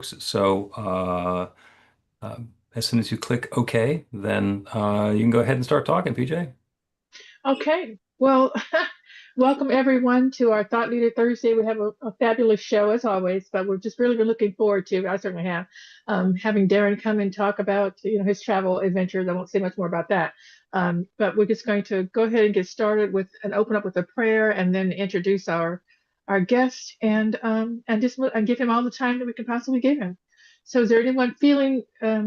So as soon as you click OK, then you can go ahead and start talking, PJ. Okay. Well, welcome everyone to our Thought Leader Thursday. We have a fabulous show as always, but we're just really looking forward to, I certainly have, having Darren come and talk about, his travel adventures. I won't say much more about that. But we're just going to go ahead and get started with and open up with a prayer and then introduce our guest and give him all the time that we can possibly give him. So is there anyone feeling uh,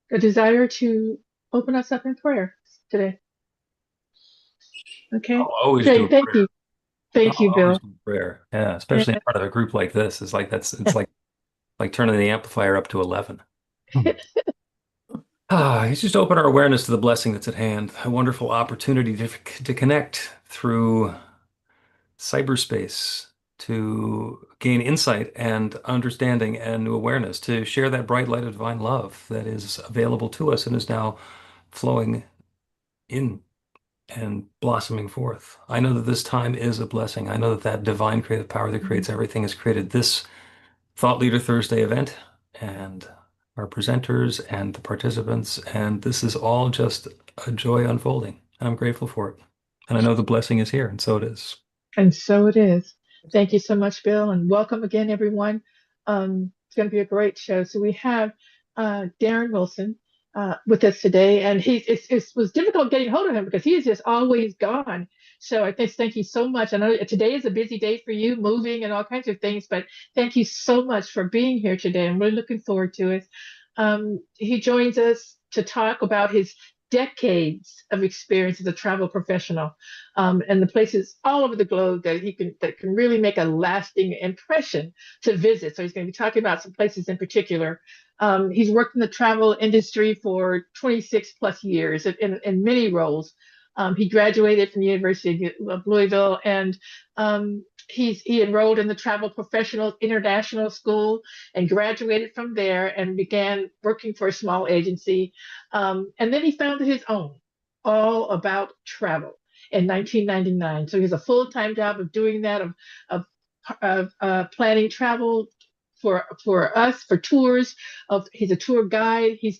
a desire to open us up in prayer today? I'll Okay. always do Great. a Thank prayer. you. Thank I'll you, always Bill. do a prayer. Yeah, And especially in front of a group like this. It's like turning the amplifier up to 11. It's just open our awareness to the blessing that's at hand. A wonderful opportunity to connect through cyberspace, to gain insight and understanding and new awareness, to share that bright light of divine love that is available to us and is now flowing in and blossoming forth. I know that this time is a blessing. I know that that divine creative power that creates everything has created this Thought Leader Thursday event and our presenters and the participants. And this is all just a joy unfolding. And I'm grateful for it. And I know the blessing is here, and so it is. so it is. Thank you so much, Bill, and welcome again, everyone. It's going to be a great show. So we have Darren Wilson with us today, and it was difficult getting hold of him because he is just always gone. So I just thank you so much. I know today is a busy day for you, moving and all kinds of things, but thank you so much for being here today. I'm really looking forward to it. He joins us to talk about his decades of experience as a travel professional and the places all over the globe that can really make a lasting impression to visit. So he's going to be talking about some places in particular. He's worked in the travel industry for 26 plus years in many roles. He graduated from the University of Louisville, and he enrolled in the Travel Professionals International School and graduated from there and began working for a small agency. And then he founded his own, All About Travel, in 1999. So he has a full-time job of doing that, of planning travel for us for tours. He's a tour guide. He's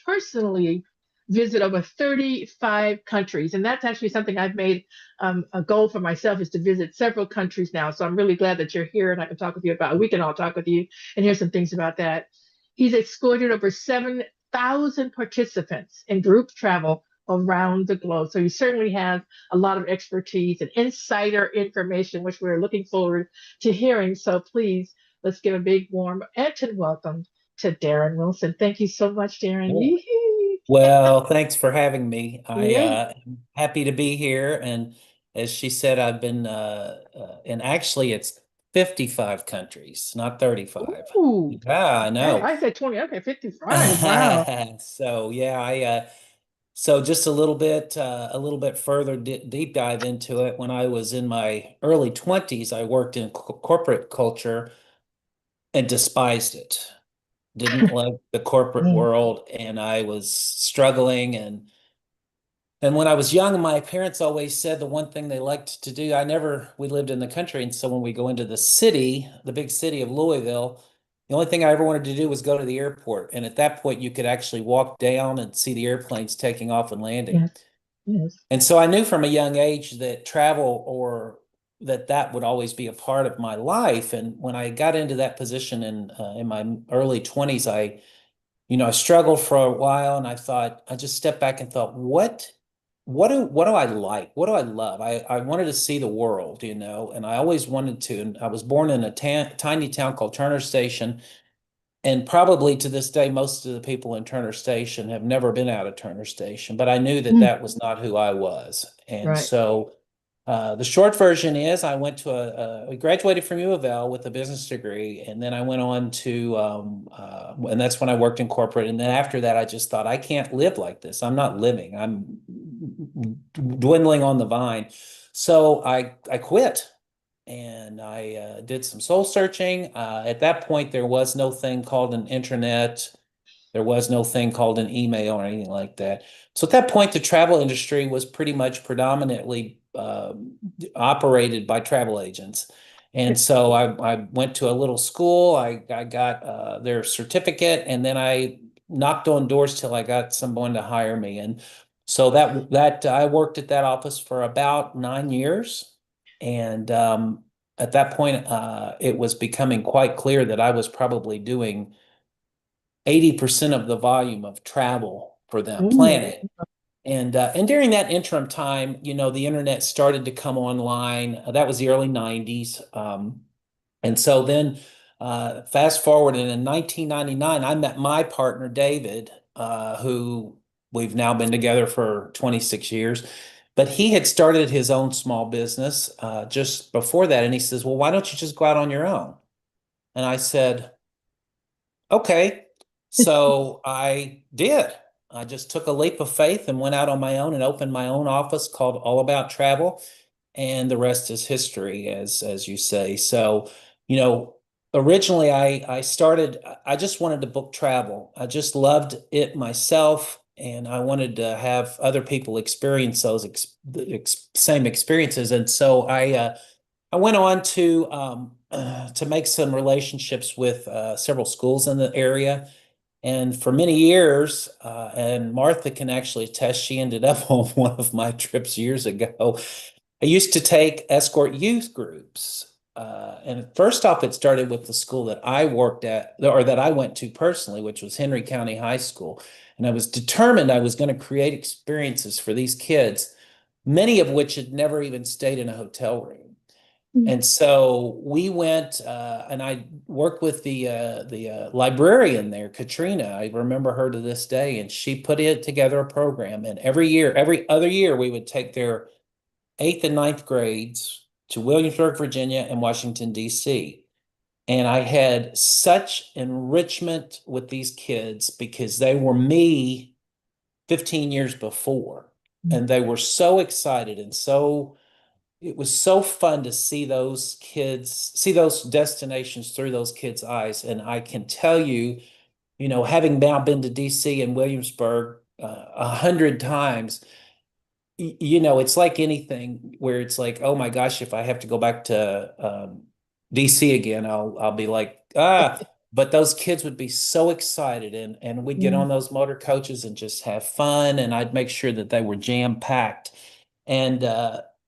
personally visited over 35 countries, and that's actually something I've made a goal for myself is to visit several countries now. So I'm really glad that you're here and I can talk with you about. We can all talk with you and hear some things about that. He's escorted over 7,000 participants in group travel around the globe. So you certainly have a lot of expertise and insider information, which we're looking forward to hearing. So please, let's give a big warm and welcome to Darren Wilson. Thank you so much, Darren. Yeah. Yee-hee. Well, thanks for having me. Yeah. Am happy to be here. And as she said, I've been, and actually it's 55 countries, not 35. Ooh. Yeah, I Okay. know. I said 20. Okay, 55. Wow. So yeah, so just a little bit further deep dive into it. When I was in my early 20s, I worked in corporate culture and despised it. Didn't like the corporate Mm. world, and I was struggling. And when I was young, my parents always said the one thing they liked to do, we lived in the country, and so when we go into the city, the big city of Louisville, the only thing I ever wanted to do was go to the airport. And at that point, you could actually walk down and see the airplanes taking off and landing. Yes. Yes. And so I knew from a young age that travel or that would always be a part of my life. And when I got into that position in my early 20s, I struggled for a while, and I just stepped back and thought, what do I like? What do I love? I wanted to see the world, and I always wanted to. And I was born in a tiny town called Turner Station. And probably to this day, most of the people in Turner Station have never been out of Turner Station, but I knew that Mm. that was not who I was. And Right. so the short version is I graduated from U of L with a business degree, and then I went on and that's when I worked in corporate. And then after that, I just thought, I can't live like this. I'm not living. I'm dwindling on the vine. So I quit and I did some soul searching. At that point, there was no thing called an internet. There was no thing called an email or anything like that. So at that point, the travel industry was pretty much predominantly operated by travel agents. And so I went to a little school. I got their certificate, and then I knocked on doors till I got someone to hire me. And so that I worked at that office for about 9 years. And at that point, it was becoming quite clear that I was probably doing 80% of the volume of travel for them, Ooh. planning. And during that interim time, the internet started to come online. That was the early 90s. And so then fast forward, and in 1999, I met my partner, David, who we've now been together for 26 years. But he had started his own small business just before that. And he says, well, why don't you just go out on your own? And I said, okay. So I did. I just took a leap of faith and went out on my own and opened my own office called All About Travel. And the rest is history, as you say. So, you know, originally I started, I just wanted to book travel. I just loved it myself. And I wanted to have other people experience those same experiences. And so I went on to make some relationships with several schools in the area. And for many years, and Martha can actually attest, she ended up on one of my trips years ago. I used to take escort youth groups. And first off, it started with the school that I worked at, or that I went to personally, which was Henry County High School. And I was determined I was going to create experiences for these kids, many of which had never even stayed in a hotel room. Mm. And so we went, and I worked with the librarian there, Katrina. I remember her to this day, and she put it together a program. And every year, every other year, we would take their eighth and ninth grades to Williamsburg, Virginia, and Washington, D.C. And I had such enrichment with these kids because they were me 15 years before, and they were so excited and so it was so fun to see those kids, see those destinations through those kids' eyes. And I can tell you, having now been to DC and Williamsburg 100 times, it's like anything where it's like, oh my gosh, if I have to go back to DC again, I'll be like, ah. But those kids would be so excited, and we'd get Mm. on those motor coaches and just have fun, and I'd make sure that they were jam packed. And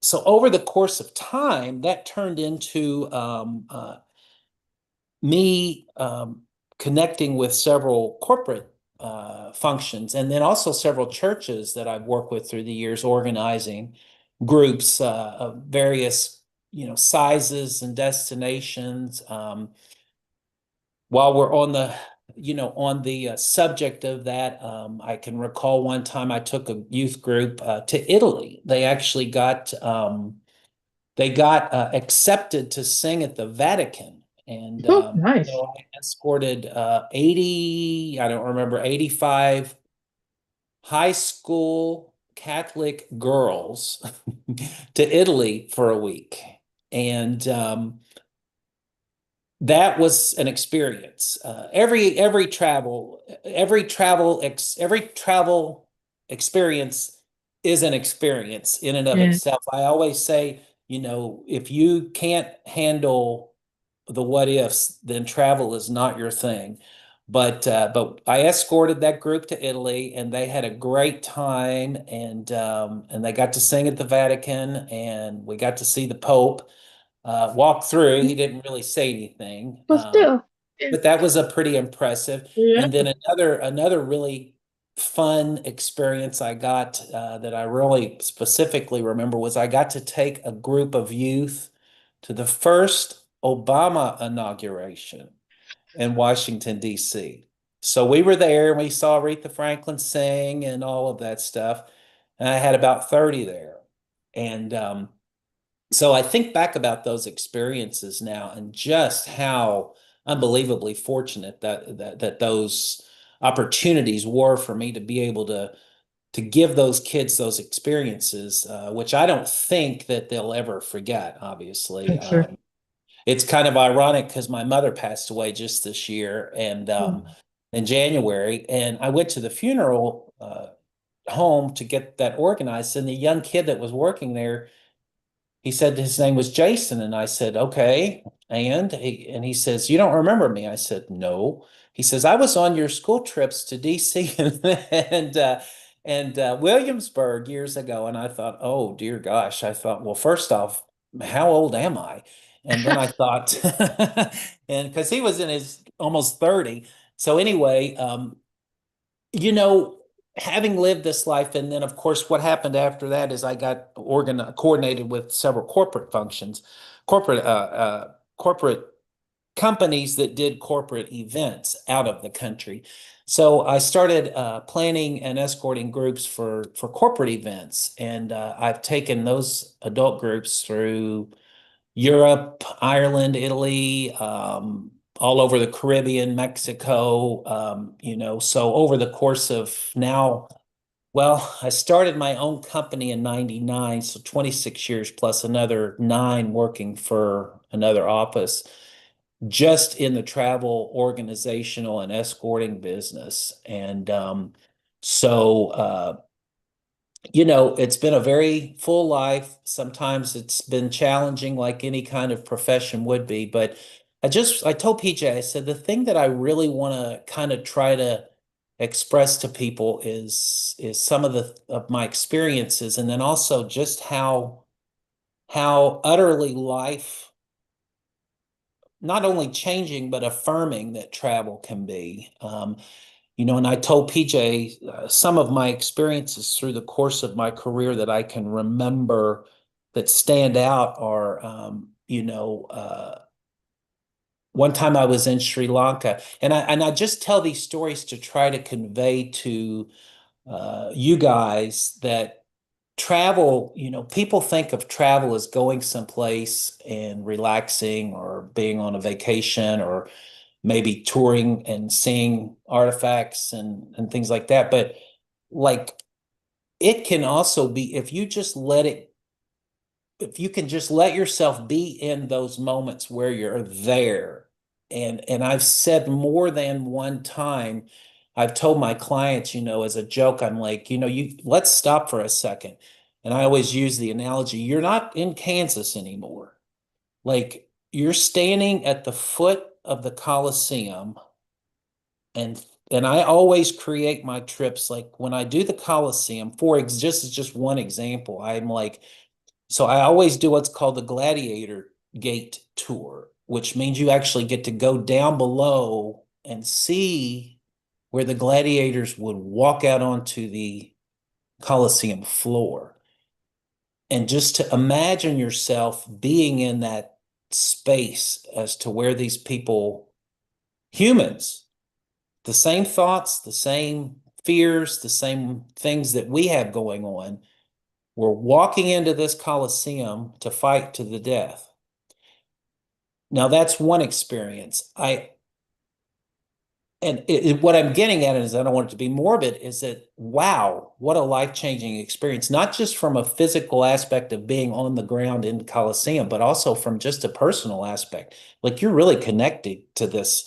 so over the course of time, that turned into me connecting with several corporate functions, and then also several churches that I've worked with through the years, organizing groups of various, sizes and destinations. While we're on the subject of that, I can recall one time I took a youth group to Italy. They got accepted to sing at the Vatican. And Oh, nice. I escorted 80, I don't remember, 85 high school Catholic girls to Italy for a week. And that was an experience. Every travel experience is an experience in and of Yeah. itself. I always say, if you can't handle the what ifs, then travel is not your thing. But I escorted that group to Italy, and they had a great time, and they got to sing at the Vatican, and we got to see the Pope walk through. He didn't really say anything, But still, yeah. but that was a pretty impressive. Yeah. And then another really fun experience I got that I really specifically remember was I got to take a group of youth to the first Obama inauguration in Washington, D.C. So we were there and we saw Aretha Franklin sing and all of that stuff. And I had about 30 there. And so I think back about those experiences now and just how unbelievably fortunate that those opportunities were for me to be able to give those kids those experiences, which I don't think that they'll ever forget, obviously. I'm sure. It's kind of ironic because my mother passed away just this year and Mm. in January, and I went to the funeral home to get that organized, and the young kid that was working there, he said his name was Jason. And I said, okay. And he says, you don't remember me? I said, no. He says, I was on your school trips to DC and Williamsburg years ago. And I thought, oh dear gosh. I thought, well, first off, how old am I? And then I thought, and because he was in his almost 30. So anyway, you know, having lived this life, and then of course, what happened after that is I got coordinated with several corporate functions, corporate companies that did corporate events out of the country. So I started planning and escorting groups for corporate events, and I've taken those adult groups through Europe, Ireland, Italy, all over the Caribbean, Mexico, so over the course of now, well, I started my own company in 99, so 26 years plus another 9 working for another office just in the travel organizational and escorting business. And so it's been a very full life. Sometimes it's been challenging, like any kind of profession would be. But I told PJ, I said, the thing that I really want to kind of try to express to people is some of my experiences, and then also just how utterly life, not only changing, but affirming that travel can be. And I told PJ some of my experiences through the course of my career that I can remember that stand out are, one time I was in Sri Lanka, and I just tell these stories to try to convey to you guys that travel, people think of travel as going someplace and relaxing or being on a vacation or maybe touring and seeing artifacts and things like that. But like it can also be if you can just let yourself be in those moments where you're there. And I've said more than one time, I've told my clients, as a joke, I'm like, let's stop for a second. And I always use the analogy, you're not in Kansas anymore. Like you're standing at the foot of the Coliseum, and I always create my trips like when I do the Coliseum, just one example, I'm like, so I always do what's called the Gladiator Gate tour, which means you actually get to go down below and see where the gladiators would walk out onto the Coliseum floor. And just to imagine yourself being in that space as to where these people, humans, the same thoughts, the same fears, the same things that we have going on, were walking into this Coliseum to fight to the death. Now that's one experience. What I'm getting at is, I don't want it to be morbid, is that, wow, what a life-changing experience, not just from a physical aspect of being on the ground in the Coliseum, but also from just a personal aspect. Like you're really connected to this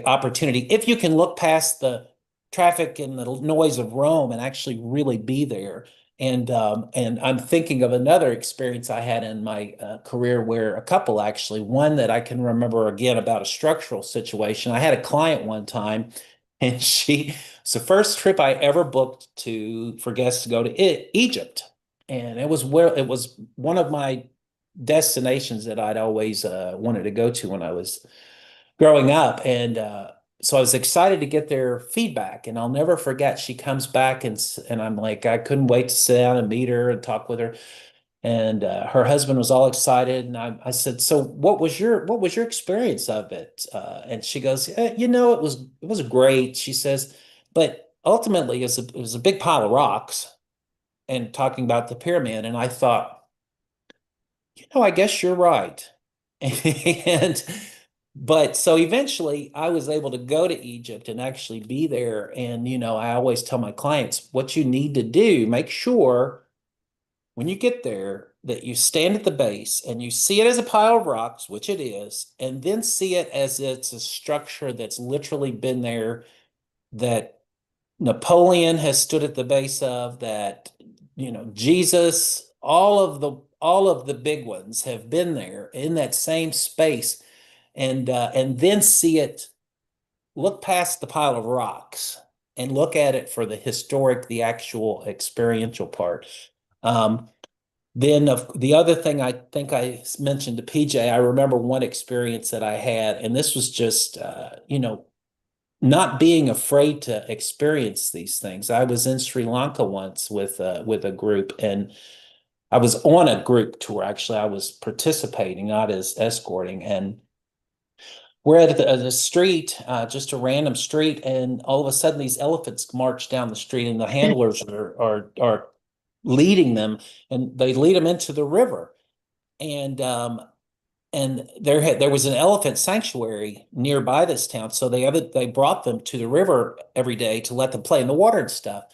opportunity. If you can look past the traffic and the noise of Rome and actually really be there. And I'm thinking of another experience I had in my career where a couple actually, one that I can remember again about a structural situation. I had a client one time, and it's the first trip I ever booked for guests to go to Egypt, and it was one of my destinations that I'd always wanted to go to when I was growing up, and so I was excited to get their feedback, and I'll never forget. She comes back, and I'm like, I couldn't wait to sit down and meet her and talk with her. And her husband was all excited, and I said, "So, what was your experience of it?" And she goes, it was great." She says, "But ultimately, it was a big pile of rocks." And talking about the pyramid, and I thought, I guess you're right. And but so eventually I was able to go to Egypt and actually be there. And, I always tell my clients what you need to do, make sure when you get there that you stand at the base and you see it as a pile of rocks, which it is, and then see it as it's a structure that's literally been there, that Napoleon has stood at the base of, that, Jesus, all all of the big ones have been there in that same space, and then see it, look past the pile of rocks and look at it for the historic, the actual experiential part. Um, then the other thing I think I mentioned to PJ, I remember one experience that I had, and this was just, not being afraid to experience these things. I was in Sri Lanka once with a group, and I was on a group tour. Actually, I was participating, not as escorting, and we're at the street, just a random street, and all of a sudden these elephants march down the street, and the handlers are leading them, and they lead them into the river. And there was an elephant sanctuary nearby this town, so they brought them to the river every day to let them play in the water and stuff.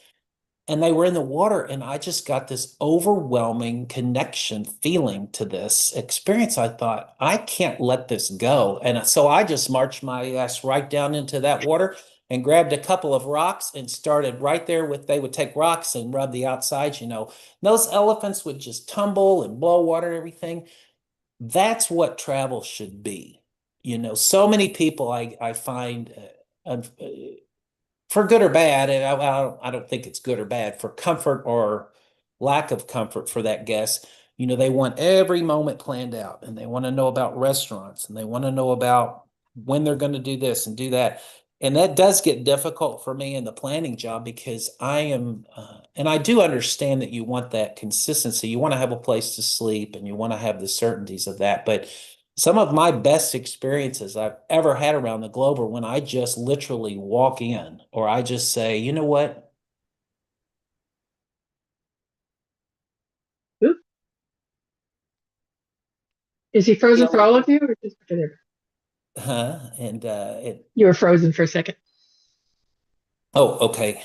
And they were in the water, and I just got this overwhelming connection feeling to this experience. I thought, I can't let this go. And so I just marched my ass right down into that water and grabbed a couple of rocks and started right there they would take rocks and rub the outsides. Those elephants would just tumble and blow water and everything. That's what travel should be. So many people I find, for good or bad, and I don't think it's good or bad, for comfort or lack of comfort for that guest. They want every moment planned out, and they want to know about restaurants, and they want to know about when they're going to do this and do that. And that does get difficult for me in the planning job, because and I do understand that you want that consistency. You want to have a place to sleep, and you want to have the certainties of that. But some of my best experiences I've ever had around the globe are when I just literally walk in, or I just say, you know what? Oop. Is he frozen for all of you, or just for David? And You were frozen for a second. oh, okay.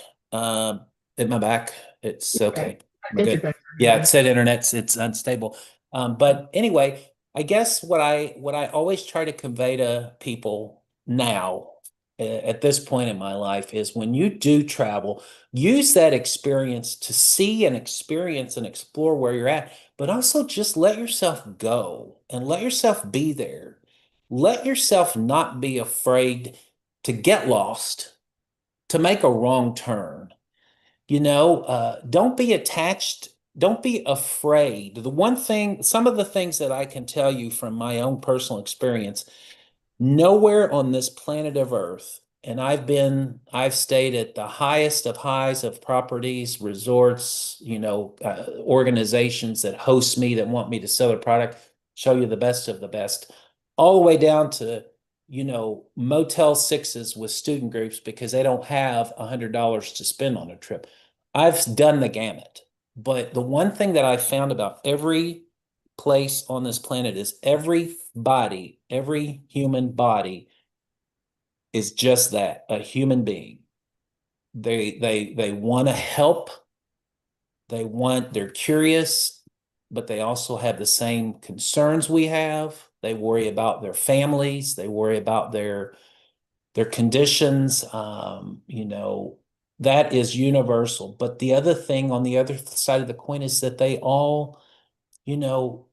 Hit my back. It's okay. Okay. I We're think you're good. back. Yeah, it said it's unstable. But anyway, I guess what I always try to convey to people now, at this point in my life, is when you do travel, use that experience to see and experience and explore where you're at, but also just let yourself go and let yourself be there. Let yourself not be afraid to get lost, to make a wrong turn. Don't be attached. Don't be afraid. Some of the things that I can tell you from my own personal experience, nowhere on this planet of Earth, and I've stayed at the highest of highs of properties, resorts, organizations that host me, that want me to sell their product, show you the best of the best, all the way down to, Motel 6s with student groups because they don't have $100 to spend on a trip. I've done the gamut. But the one thing that I found about every place on this planet is every human body is just that, a human being. They want to help. They're curious, but they also have the same concerns we have. They worry about their families. They worry about their conditions. That is universal. But the other thing on the other side of the coin is that they all, you know,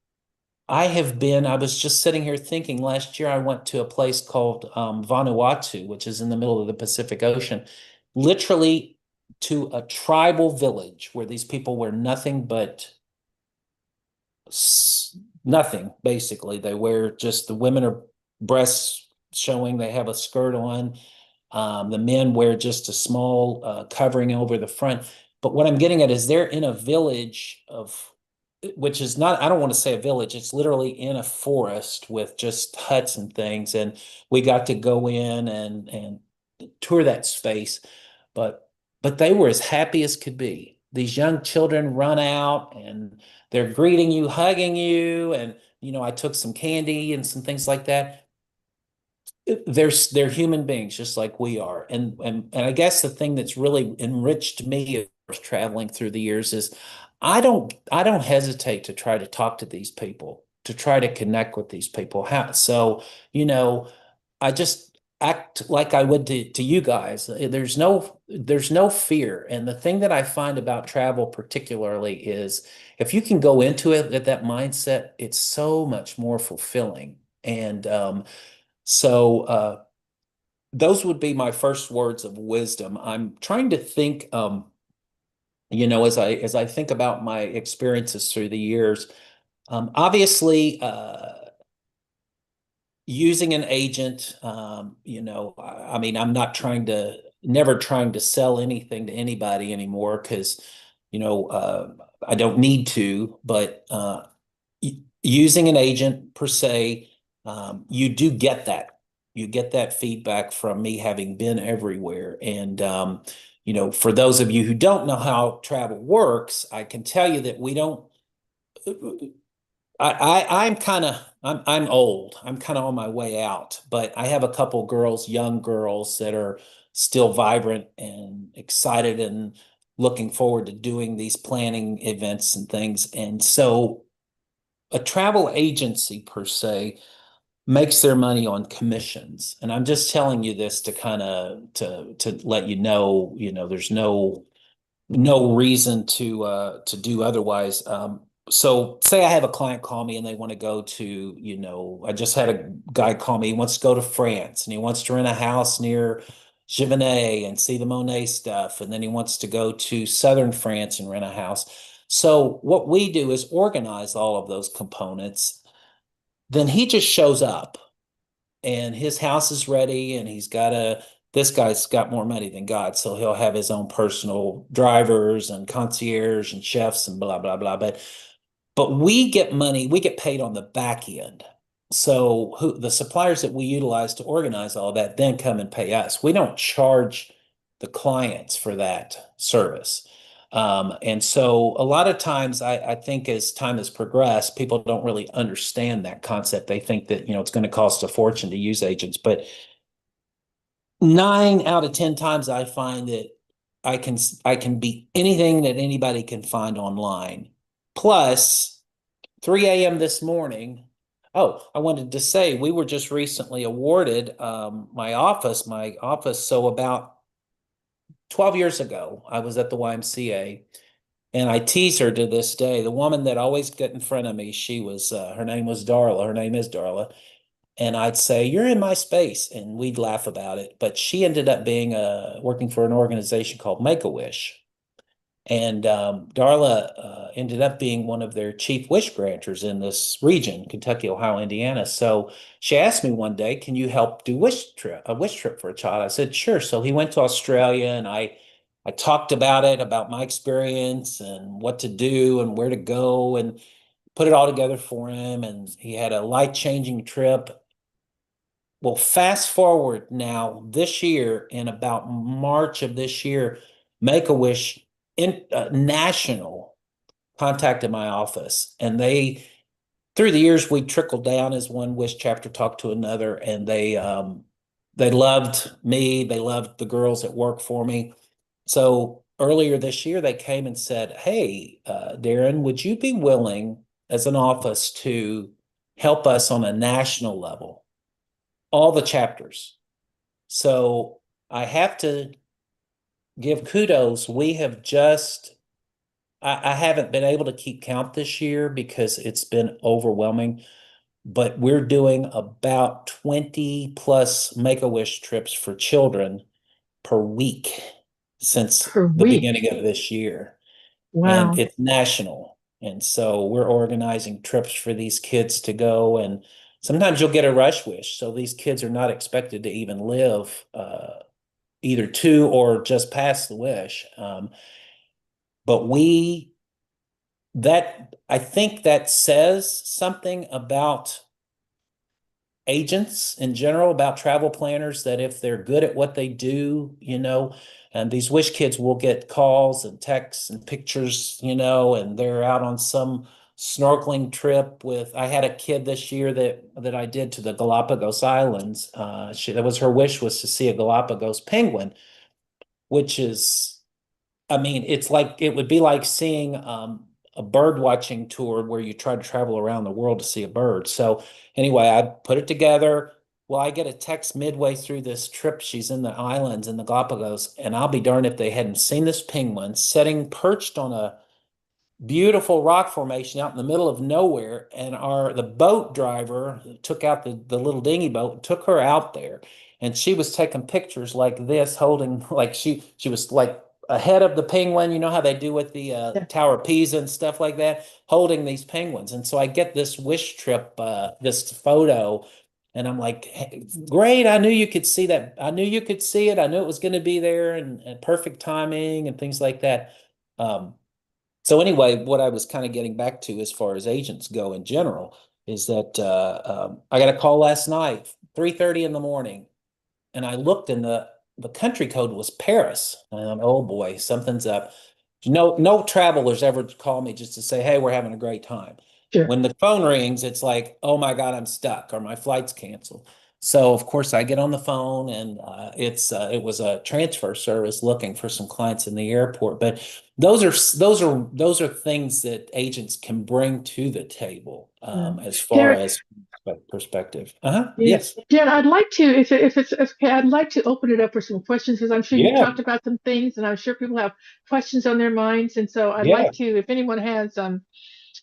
I was just sitting here thinking, last year I went to a place called Vanuatu, which is in the middle of the Pacific Ocean, literally to a tribal village where these people wear nothing but nothing, basically. They wear just, the women are breasts showing, they have a skirt on. The men wear just a small covering over the front. But what I'm getting at is they're in a village which is not, I don't want to say a village, it's literally in a forest with just huts and things. And we got to go in and tour that space. But they were as happy as could be. These young children run out and they're greeting you, hugging you. And, I took some candy and some things like that. They're human beings just like we are. And I guess the thing that's really enriched me traveling through the years is I don't hesitate to try to talk to these people, to try to connect with these people. So, I just act like I would to you guys. There's no fear. And the thing that I find about travel particularly is if you can go into it with that mindset, it's so much more fulfilling. And those would be my first words of wisdom. I'm trying to think, as I think about my experiences through the years, obviously, using an agent, I mean, I'm not never trying to sell anything to anybody anymore because, I don't need to, but using an agent per se, you do get that. You get that feedback from me having been everywhere. And, for those of you who don't know how travel works, I can tell you that we don't. I'm old. I'm kind of on my way out, but I have a couple girls, young girls that are still vibrant and excited and looking forward to doing these planning events and things. And so a travel agency per se makes their money on commissions. And I'm just telling you this to kind of to let there's no reason to do otherwise. So say I have a client call me and they want to go to, I just had a guy call me, he wants to go to France and he wants to rent a house near Giverny and see the Monet stuff. And then he wants to go to southern France and rent a house. So what we do is organize all of those components. Then he just shows up and his house is ready and this guy's got more money than God, so he'll have his own personal drivers and concierge and chefs and blah blah blah. But we get money, we get paid on the back end. So the suppliers that we utilize to organize all that then come and pay us. We don't charge the clients for that service. And so a lot of times I think as time has progressed, people don't really understand that concept. They think that, it's going to cost a fortune to use agents, but 9 out of 10 times I find that I can beat anything that anybody can find online. Plus 3 a.m. this morning. Oh, I wanted to say we were just recently awarded my office. So about 12 years ago, I was at the YMCA and I tease her to this day. The woman that always got in front of me, her name was Darla. Her name is Darla. And I'd say, "You're in my space." And we'd laugh about it. But she ended up working for an organization called Make-A-Wish. And Darla ended up being one of their chief wish granters in this region, Kentucky, Ohio, Indiana. So she asked me one day, "Can you help do a wish trip for a child?" I said, "Sure." So he went to Australia and I talked about my experience and what to do and where to go and put it all together for him. And he had a life-changing trip. Well, fast forward now this year, in about March of this year, Make-A-Wish National contacted my office, and through the years, we trickled down as one wish chapter talked to another, and they loved me. They loved the girls that work for me. So earlier this year, they came and said, "Hey, Darren, would you be willing as an office to help us on a national level? All the chapters." So I have to give kudos. I haven't been able to keep count this year because it's been overwhelming, but we're doing about 20 plus Make-A-Wish trips for children per week since Per the week. beginning of this year. And Wow. it's national. And so we're organizing trips for these kids to go. And sometimes you'll get a rush wish. So these kids are not expected to even live either to or just past the wish. But I think that says something about agents in general, about travel planners, that if they're good at what they do, and these wish kids will get calls and texts and pictures, and they're out on some snorkeling trip I had a kid this year that I did to the Galapagos Islands. That was her wish, was to see a Galapagos penguin, which is, I mean, it would be like seeing a bird watching tour where you try to travel around the world to see a bird. So anyway, I put it together. Well, I get a text midway through this trip. She's in the islands in the Galapagos, and I'll be darned if they hadn't seen this penguin sitting perched on a beautiful rock formation out in the middle of nowhere. And the boat driver took out the little dinghy boat and took her out there. And she was taking pictures like this, holding like she was like ahead of the penguin. You know how they do with the Yeah. Tower of Pisa and stuff like that, holding these penguins. And so I get this wish trip, this photo. And I'm like, "Hey, great. I knew you could see that. I knew you could see it. I knew it was going to be there and perfect timing and things like that." Um, so anyway, what I was kind of getting back to as far as agents go in general is that I got a call last night, 3:30 in the morning, and I looked and the country code was Paris. And oh boy, something's up. No travelers ever call me just to say, "Hey, we're having a great time." Sure. When the phone rings, it's like, "Oh my God, I'm stuck," or "My flight's canceled." So of course I get on the phone, and it was a transfer service looking for some clients in the airport. But those are things that agents can bring to the table as far Darren, as perspective. yeah, Yes. Darren, I'd like to, if it's okay, I'd like to open it up for some questions because I'm sure you Yeah. talked about some things, and I'm sure people have questions on their minds, and so I'd Yeah. like to, if anyone has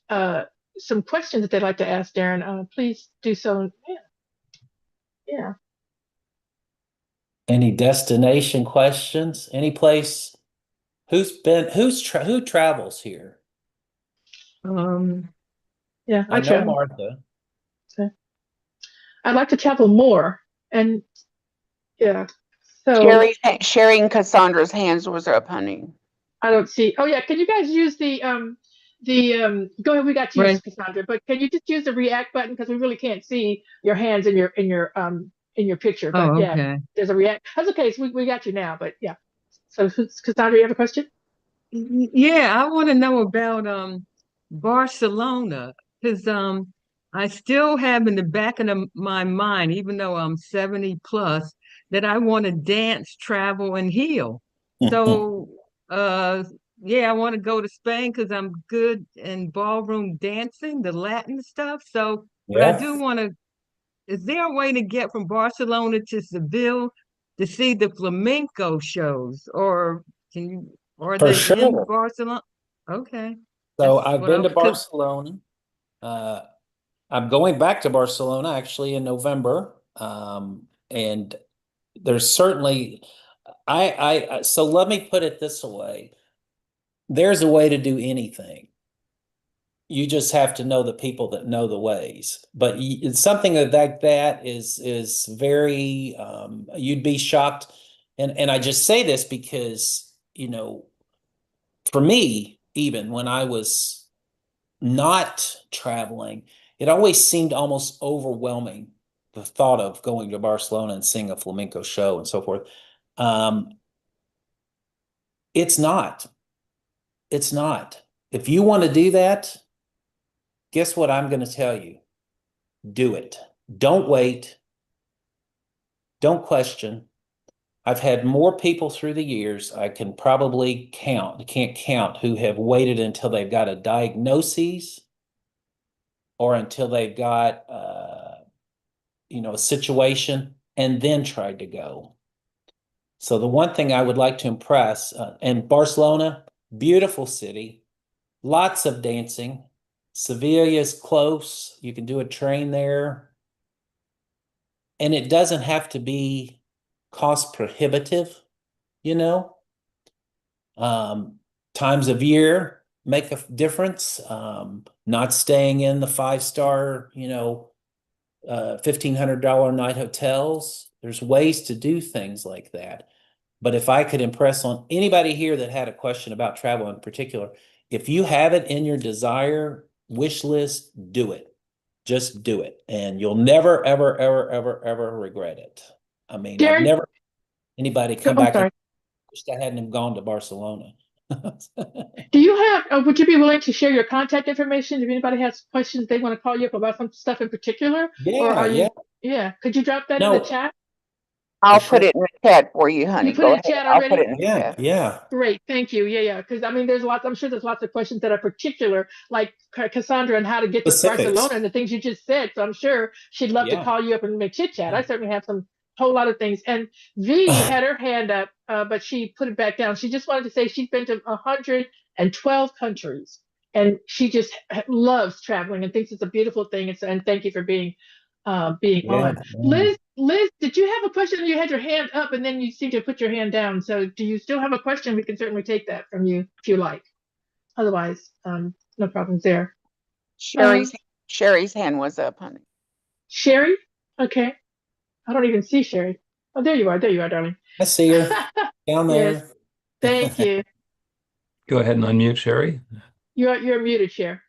uh some questions that they'd like to ask Darren, please do so. Yeah, yeah. Any destination questions? Any place? Who travels here? Um, yeah, I I know travel. Martha. So I'd like to travel more, and yeah. So Sharing Cassandra's hands was up, honey. I don't see. Oh yeah, can you guys use go ahead, we got you, Right. Cassandra, but can you just use the react button because we really can't see your hands in your picture. But Oh, yeah, okay. there's a react. That's okay. So we got you now, but yeah. So Cassandra, you have a question? Yeah, I want to know about Barcelona because I still have in the back of my mind, even though I'm 70 plus, that I want to dance, travel, and heal. So uh yeah, I want to go to Spain because I'm good in ballroom dancing, the Latin stuff. So, but I Yeah, do want to. Is there a way to get from Barcelona to Seville to see the flamenco shows, or can you? Are for they in sure. Barcelona? Okay, So that's I've what I been to was. Cause Barcelona. Uh, I'm going back to Barcelona actually in November. And there's certainly so let me put it this way. There's a way to do anything. You just have to know the people that know the ways. But it's something like that is very you'd be shocked. And I just say this because, for me, even when I was not traveling, it always seemed almost overwhelming, the thought of going to Barcelona and seeing a flamenco show and so forth. Um, it's not. It's not. If you want to do that, guess what I'm going to tell you? Do it. Don't wait. Don't question. I've had more people through the years I can probably count, I can't count, who have waited until they've got a diagnosis or until they've got a situation and then tried to go. So the one thing I would like to impress, and Barcelona, beautiful city, lots of dancing. Sevilla is close. You can do a train there. And it doesn't have to be cost prohibitive, you know. Um, Times of year make a difference. Not staying in the 5-star, $1,500 night hotels. There's ways to do things like that. But if I could impress on anybody here that had a question about travel in particular, if you have it in your desire wish list, do it. Just do it. And you'll never, ever, ever, ever, ever regret it. I mean, I've Darren, never anybody come I'm back and sorry. wished I hadn't have gone to Barcelona. Do you have? Would you be willing to share your contact information if anybody has questions they want to call you up about some stuff in particular, or Yeah, are yeah. you? Yeah, could you drop that in the No, chat? I'll sure. put it in the chat for you, honey. You put Go it in ahead. chat I'll put already? it in the Yeah, chat. yeah. Great, thank you. Yeah. Because I mean, I'm sure there's lots of questions that are particular, like Cassandra and how to get to Specifics. Barcelona and the things you just said. So I'm sure she'd love to Yeah. call you up and make chit chat. I certainly have some whole lot of things. And V had her hand up, but she put it back down. She just wanted to say she's been to 112 countries, and she just loves traveling and thinks it's a beautiful thing. And thank you for being Yeah, on. yeah. Liz, did you have a question? You had your hand up and then you seem to put your hand down. So do you still have a question? We can certainly take that from you if you like. Otherwise, no problems there. Sherry's hand was up, honey. Sherry? Okay. I don't even see Sherry. Oh, there you are. There you are, darling. I see her down Yes. there. Thank you. Go ahead and unmute Sherry. You're muted, Sher.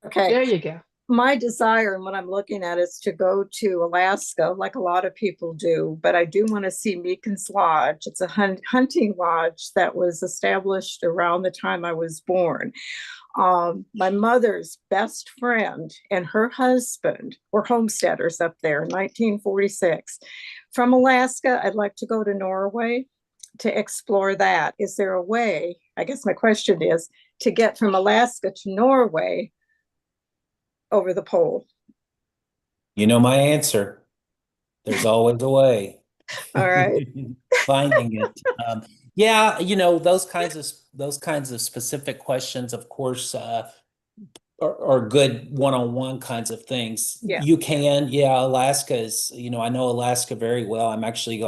Okay, There you go. my desire and what I'm looking at is to go to Alaska, like a lot of people do, but I do want to see Meekins Lodge. It's a hunting lodge that was established around the time I was born. My mother's best friend and her husband were homesteaders up there in 1946. From Alaska, I'd like to go to Norway to explore that. Is there a way, I guess my question is, to get from Alaska to Norway over the pole? You know my answer. There's always a way. All right. Finding it. Yeah, those kinds of specific questions, of course, are good one-on-one kinds of things. Yeah. You can, yeah, Alaska is, I know Alaska very well. I'm actually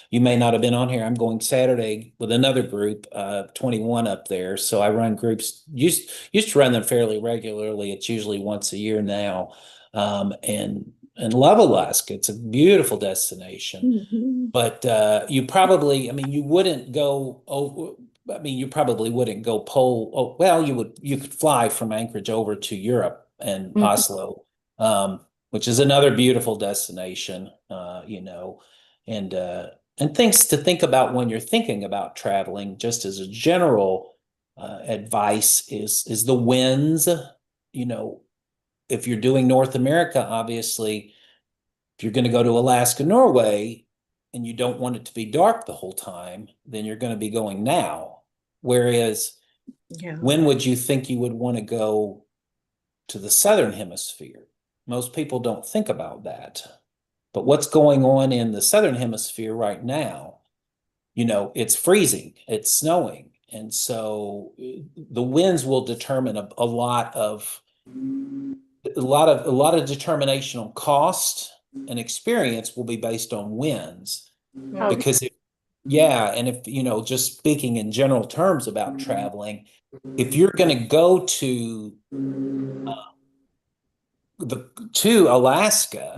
you may not have been on here. I'm going Saturday with another group, 21 up there. So I run groups, used to run them fairly regularly. It's usually once a year now. And love Alaska. It's a beautiful destination. Mhm. But you probably, you wouldn't go over. You probably wouldn't go pole. Oh, well, you could fly from Anchorage over to Europe and Mhm. Oslo, which is another beautiful destination. And things to think about when you're thinking about traveling. Just as a general advice is the winds. If you're doing North America, obviously, if you're going to go to Alaska, Norway, and you don't want it to be dark the whole time, then you're going to be going now. Whereas, Yeah. when would you think you would want to go to the Southern Hemisphere? Most people don't think about that. But what's going on in the Southern Hemisphere right now? It's freezing, it's snowing. And so the winds will determine a lot of determination on cost and experience will be based on winds. Okay. Because and if, just speaking in general terms about traveling, if you're going to go to Alaska,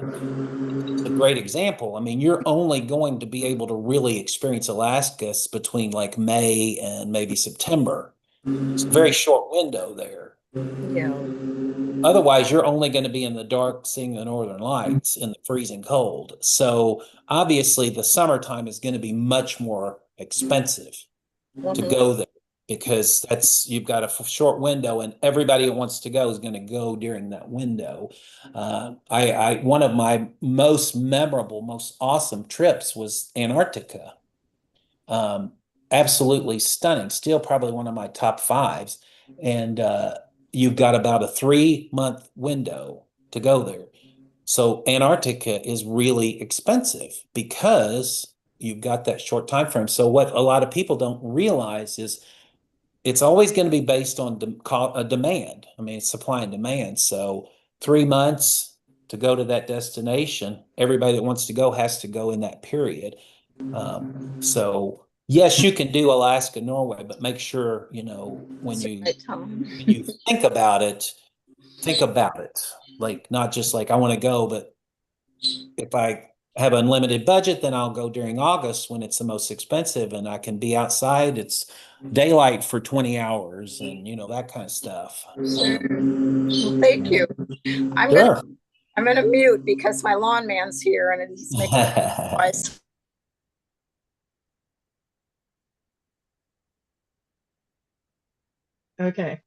it's a great example. You're only going to be able to really experience Alaska between like May and maybe September. It's a very short window there. Yeah. Otherwise, you're only going to be in the dark seeing the northern lights in the freezing cold. So obviously the summertime is going to be much more expensive to Mhm. go there because you've got a short window and everybody that wants to go is going to go during that window. One of my most memorable, most awesome trips was Antarctica. Absolutely stunning. Still probably one of my top fives. And you've got about a 3-month window to go there. So Antarctica is really expensive because you've got that short time frame. So what a lot of people don't realize is it's always going to be based on demand. It's supply and demand. So 3 months to go to that destination, everybody that wants to go has to go in that period. So yes, you can do Alaska, Norway, but make sure, when you Right time. think about it, like not just like I want to go, but if I have unlimited budget, then I'll go during August when it's the most expensive and I can be outside. It's daylight for 20 hours and that kind of stuff. Well, thank you. I'm Sure. gonna mute because my lawn man's here and he's making noise. Okay.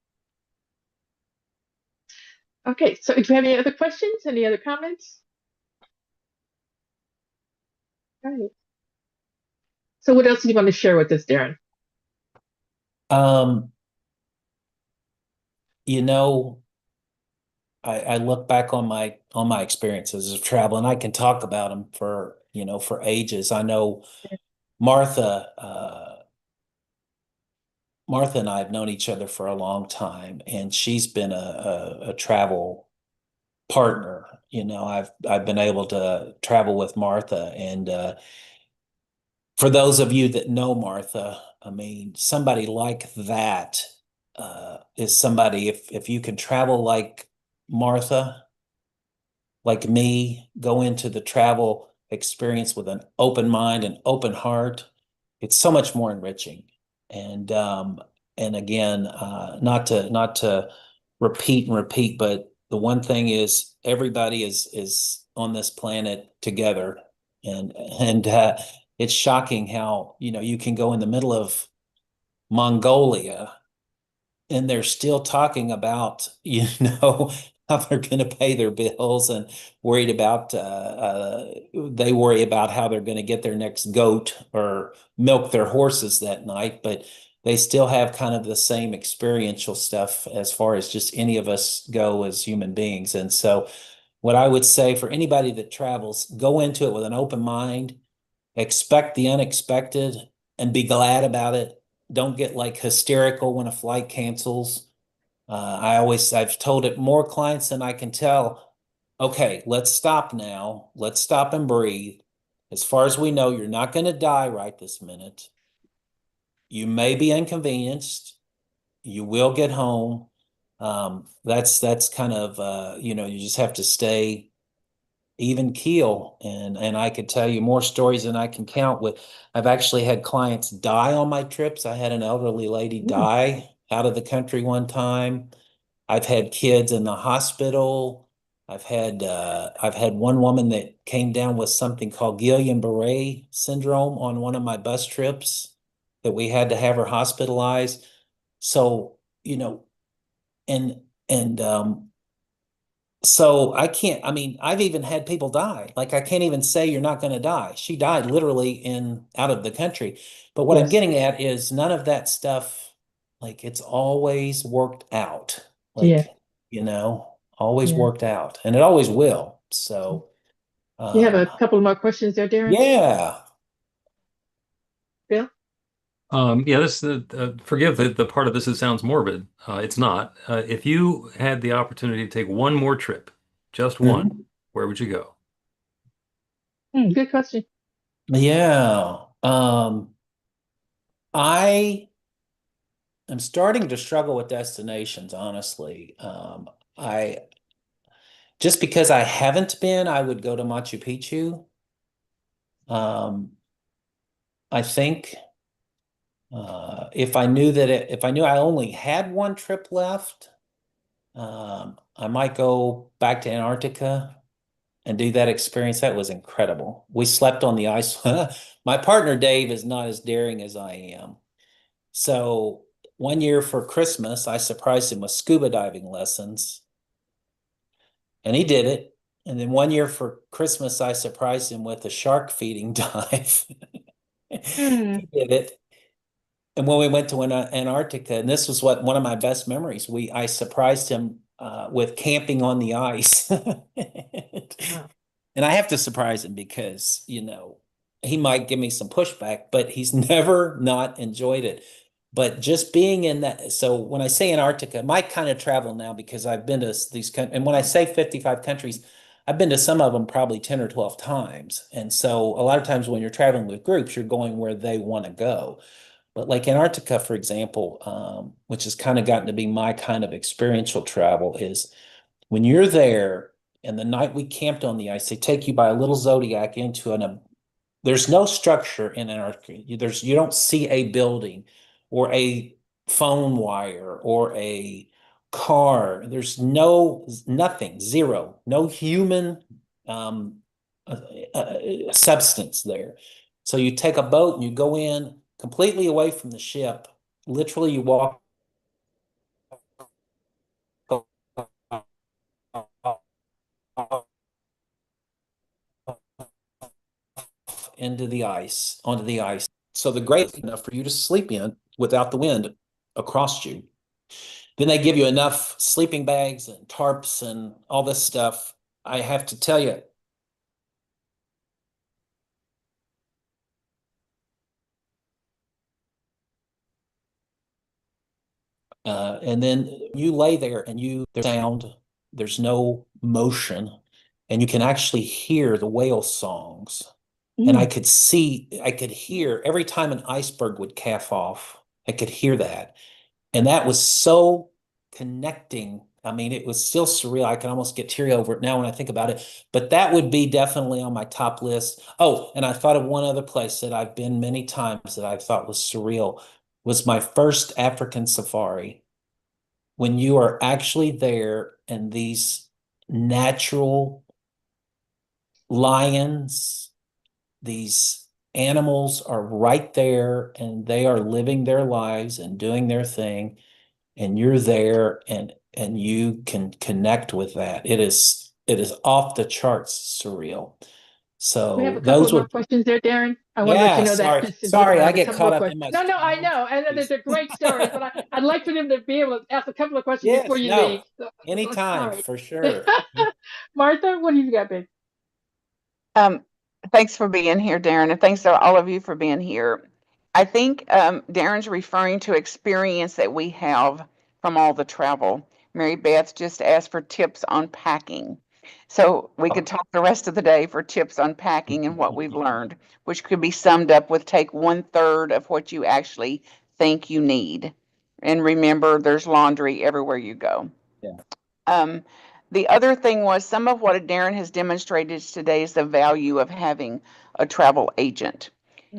Okay. So do you have any other questions? Any other comments? right. So what else do you want to share with us, Darren? Um, you know, I look back on my experiences of travel, and I can talk about them for, for ages. I know Martha, Martha and I have known each other for a long time, and she's been a travel partner. I've been able to travel with Martha, and for those of you that know Martha, I mean, somebody like that is somebody, if you can travel like Martha, like me, go into the travel experience with an open mind and open heart, it's so much more enriching. And again, not to repeat and repeat, but the one thing is everybody is on this planet together, and it's shocking how you can go in the middle of Mongolia and they're still talking about, how they're going to pay their bills and worried about, they worry about how they're going to get their next goat or milk their horses that night, but they still have kind of the same experiential stuff as far as just any of us go as human beings. And so what I would say for anybody that travels, go into it with an open mind, expect the unexpected and be glad about it. Don't get like hysterical when a flight cancels. I've told it more clients than I can tell. Okay, let's stop now. Let's stop and breathe. As far as we know, you're not going to die right this minute. You may be inconvenienced. You will get home. That's kind of, you just have to stay even keel. And I could tell you more stories than I can count with. I've actually had clients die on my trips. I had an elderly lady die out of the country one time. I've had kids in the hospital. I've had one woman that came down with something called Guillain-Barré syndrome on one of my bus trips that we had to have her hospitalized. So, and so I mean, I've even had people die. Like I can't even say you're not going to die. She died literally out of the country. But what I'm Yes. getting at is none of that stuff, like it's always worked out. Yeah. Like, always Yeah. worked out and it always will. So, You have a um, couple more questions there, Darren? yeah. Bill? Yeah, this forgive the part of this that sounds morbid. It's not. If you had the opportunity to take one more trip, just one, Mhm. where would you go? Good question. Yeah. I am starting to struggle with destinations, honestly. I Just because I haven't been, I would go to Machu Picchu. Um, I think if I knew I only had one trip left, I might go back to Antarctica and do that experience. That was incredible. We slept on the ice. My partner Dave is not as daring as I am. So one year for Christmas, I surprised him with scuba diving lessons. And he did it. And then one year for Christmas, I surprised him with a shark feeding dive. Hmm. He did it. And when we went to Antarctica, and this was one of my best memories, I surprised him with camping on the ice. Wow. And I have to surprise him because, he might give me some pushback, but he's never not enjoyed it. But just being in that, so when I say Antarctica, my kind of travel now, because I've been to these countries, and when I say 55 countries, I've been to some of them probably 10 or 12 times. And so a lot of times when you're traveling with groups, you're going where they want to go. But like Antarctica, for example, which has kind of gotten to be my kind of experiential travel, is when you're there and the night we camped on the ice, they take you by a little Zodiac into there's no structure in Antarctica. You don't see a building or a phone wire or a car. There's nothing, zero, no human um, substance there. So you take a boat and you go in completely away from the ship. Literally, you walk into the ice, onto the ice. So the grate is enough for you to sleep in without the wind across you. Then they give you enough sleeping bags and tarps and all this stuff. I have to tell you, and then you lay there and there's sound, there's no motion, and you can actually hear the whale songs. And I could hear every time an iceberg would calf off, I could hear that. And that was so connecting. I mean, it was still surreal. I can almost get teary over it now when I think about it. But that would be definitely on my top list. Oh, and I thought of one other place that I've been many times that I thought was surreal, was my first African safari. When you are actually there and these natural lions, these animals are right there and they are living their lives and doing their thing, and you're there and you can connect with that. It is off the charts surreal. We have So a couple those of more would, questions there, Darren. I want to let yeah, you know that sorry, just sorry, I I have a get couple caught of up questions. in my No, I stories. know, and they're great stories, but I'd like for them to be able to ask a couple of questions Yes, before you no, leave. So, anytime sorry. for sure. Martha, what do you got, babe? Thanks for being here, Darren, and thanks to all of you for being here. I think Darren's referring to experience that we have from all the travel. Mary Beth just asked for tips on packing. So we could talk the rest of the day for tips on packing and what we've learned, which could be summed up with take 1/3 of what you actually think you need. And remember, there's laundry everywhere you go. Yeah. The other thing was some of what Darren has demonstrated today is the value of having a travel agent.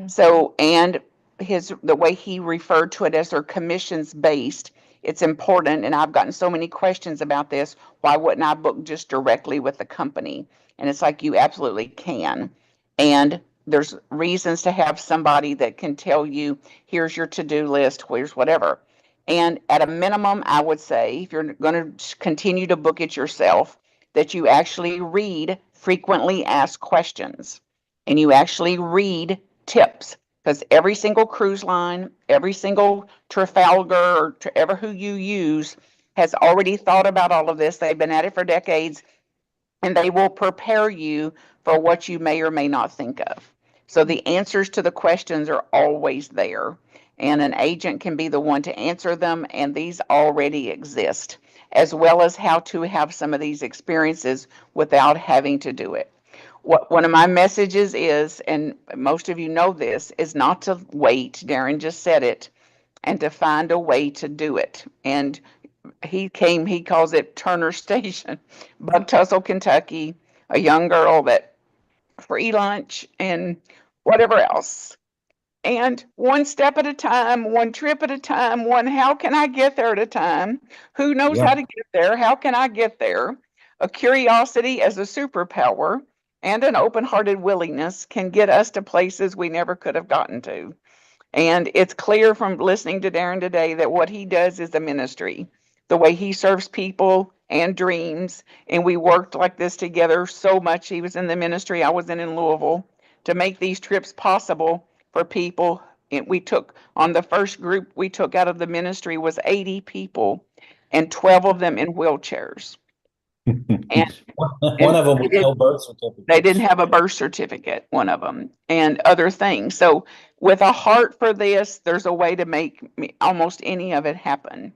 So, and the way he referred to it as their commissions based, it's important. And I've gotten so many questions about this. Why wouldn't I book just directly with the company? And it's like you absolutely can. And there's reasons to have somebody that can tell you, here's your to-do list, here's whatever. And at a minimum, I would say, if you're going to continue to book it yourself, that you actually read frequently asked questions and you actually read tips, because every single cruise line, every single Trafalgar or ever who you use has already thought about all of this. They've been at it for decades and they will prepare you for what you may or may not think of. So the answers to the questions are always there, and an agent can be the one to answer them, and these already exist, as well as how to have some of these experiences without having to do it. One of my messages is, and most of you know this, is not to wait. Darren just said it, and to find a way to do it. And he calls it Turner Station, Buck Tussle, Kentucky, a young girl that free lunch and whatever else. And one step at a time, one trip at a time, one how can I get there at a time? Who knows Yeah. how to get there? How can I get there? A curiosity as a superpower and an open-hearted willingness can get us to places we never could have gotten to. And it's clear from listening to Darren today that what he does is a ministry. The way he serves people and dreams. And we worked like this together so much. He was in the ministry I was in Louisville to make these trips possible for people. We took on the first group we took out of the ministry was 80 people and 12 of them in wheelchairs. And One of them with no birth certificate. they didn't have a birth certificate, one of them, and other things. So with a heart for this, there's a way to make almost any of it happen.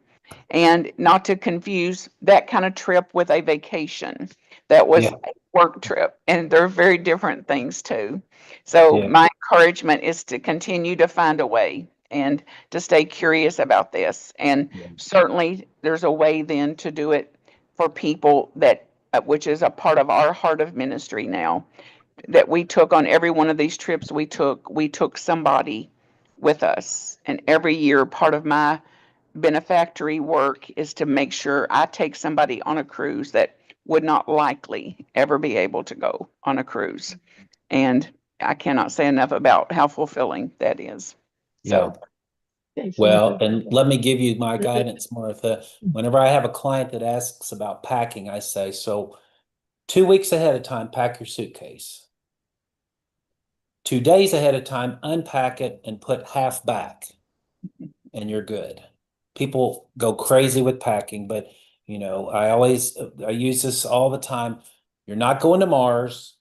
And not to confuse that kind of trip with a vacation. That was Yeah. a work trip, and they're very different things too. So Yeah. my encouragement is to continue to find a way and to stay curious about this. And Yeah. certainly there's a way then to do it for people that which is a part of our heart of ministry now, that we took on every one of these trips we took somebody with us. And every year, part of my benefactory work is to make sure I take somebody on a cruise that would not likely ever be able to go on a cruise. And I cannot say enough about how fulfilling that is. So Thanks, Well, Martha. and let me give you my guidance, Martha. Whenever I have a client that asks about packing, I say, so 2 weeks ahead of time, pack your suitcase. 2 days ahead of time, unpack it and put half back, and you're good. People go crazy with packing, but I use this all the time. You're not going to Mars.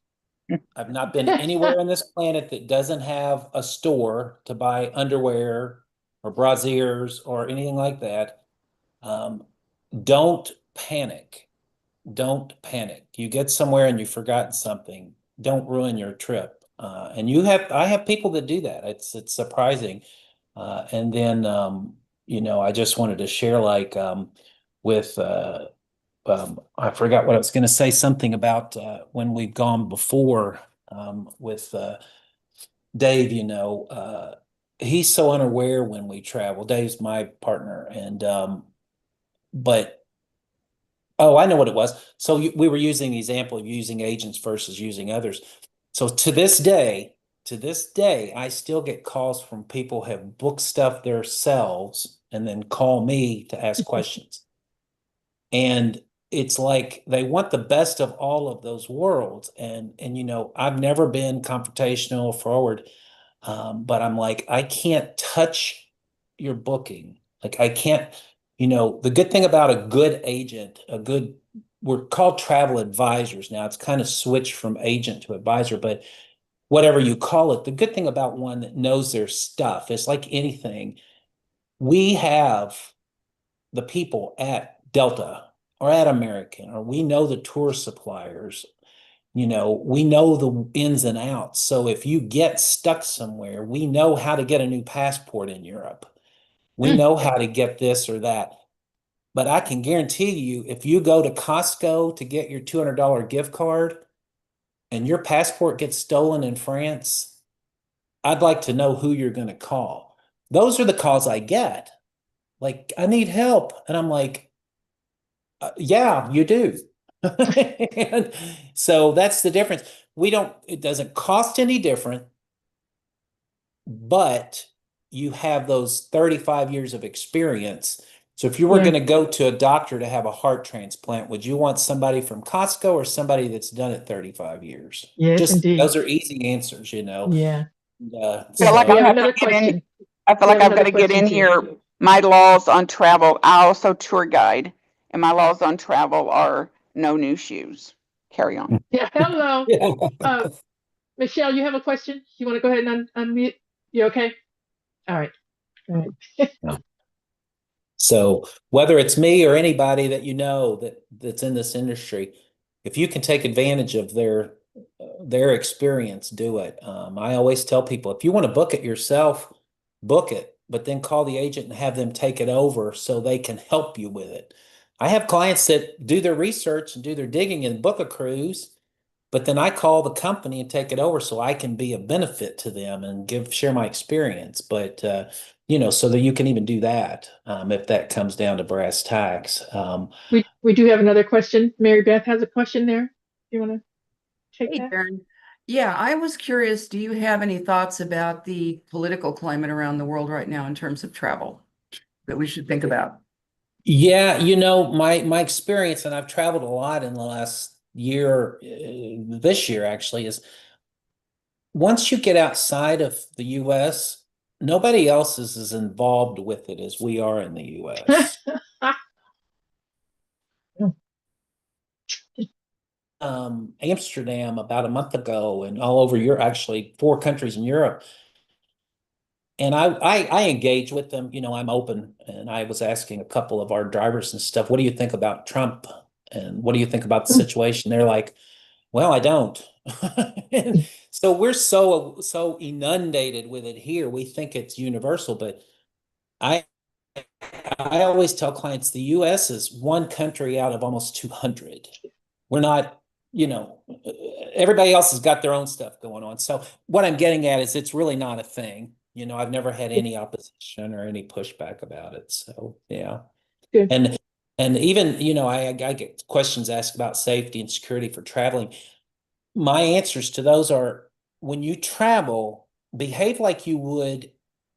I've not been anywhere on this planet that doesn't have a store to buy underwear or brasiers or anything like that. Don't panic. Don't panic. You get somewhere and you've forgotten something. Don't ruin your trip. I have people that do that. It's surprising. And then, I just wanted to share with, I forgot what I was going to say, something about when we've gone before with Dave, he's so unaware when we travel. Dave's my partner. But oh, I know what it was. So we were using the example of using agents versus using others. So to this day, I still get calls from people who have booked stuff themselves and then call me to ask questions. And it's like they want the best of all of those worlds. And I've never been confrontational or forward, but I'm like, I can't touch your booking. Like I can't, the good thing about a good agent, we're called travel advisors now. It's kind of switched from agent to advisor, but whatever you call it, the good thing about one that knows their stuff is like anything. We have the people at Delta or at American, or we know the tour suppliers, we know the ins and outs. So if you get stuck somewhere, we know how to get a new passport in Europe. We know how to get this or that. But I can guarantee you, if you go to Costco to get your $200 gift card and your passport gets stolen in France, I'd like to know who you're going to call. Those are the calls I get. Like, I need help. And I'm like, yeah, you do. And so that's the difference. It doesn't cost any different, but you have those 35 years of experience. So if you were Yeah. going to go to a doctor to have a heart transplant, would you want somebody from Costco or somebody that's done it 35 years? Yes, indeed. Those are easy answers, Yeah. I feel like We I have have to another get in. question. I feel We like have I've got another to get in question, too. here. My laws on travel. I also tour guide, and my laws on travel are no new shoes. Carry on. Yeah. Hello. Yeah. Michelle, you have a question? You want to go ahead and unmute? You okay? All right. All right. So whether it's me or anybody that that's in this industry, if you can take advantage of their experience, do it. I always tell people, if you want to book it yourself, book it, but then call the agent and have them take it over so they can help you with it. I have clients that do their research and do their digging and book a cruise, but then I call the company and take it over so I can be a benefit to them and share my experience. But so that you can even do that, if that comes down to brass tacks. We do have another question. Mary Beth has a question there. You want to take Hey, that? Darren. Yeah, I was curious, do you have any thoughts about the political climate around the world right now in terms of travel that we should think about? Yeah, my experience, and I've traveled a lot in the last year, this year actually, is once you get outside of the US, nobody else is as involved with it as we are in the US. Amsterdam about a month ago and all over Europe, actually 4 countries in Europe. And I engage with them, I'm open. And I was asking a couple of our drivers and stuff, what do you think about Trump? And what do you think about the situation? They're like, well, I don't. And so we're so inundated with it here. We think it's universal, but I always tell clients the US is one country out of almost 200. We're not, everybody else has got their own stuff going on. So what I'm getting at is it's really not a thing. I've never had any opposition or any pushback about it. So yeah. Good. And even, I get questions asked about safety and security for traveling. My answers to those are, when you travel, behave like you would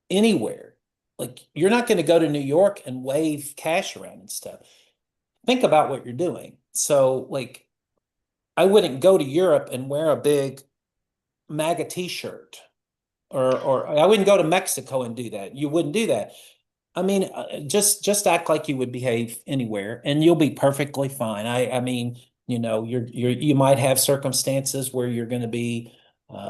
anywhere. Like, you're not going to go to New York and wave cash around and stuff. Think about what you're doing. So, like, I wouldn't go to Europe and wear a big MAGA t-shirt, or I wouldn't go to Mexico and do that. You wouldn't do that. I mean, just act like you would behave anywhere, and you'll be perfectly fine. I mean, you might have circumstances where you're going to be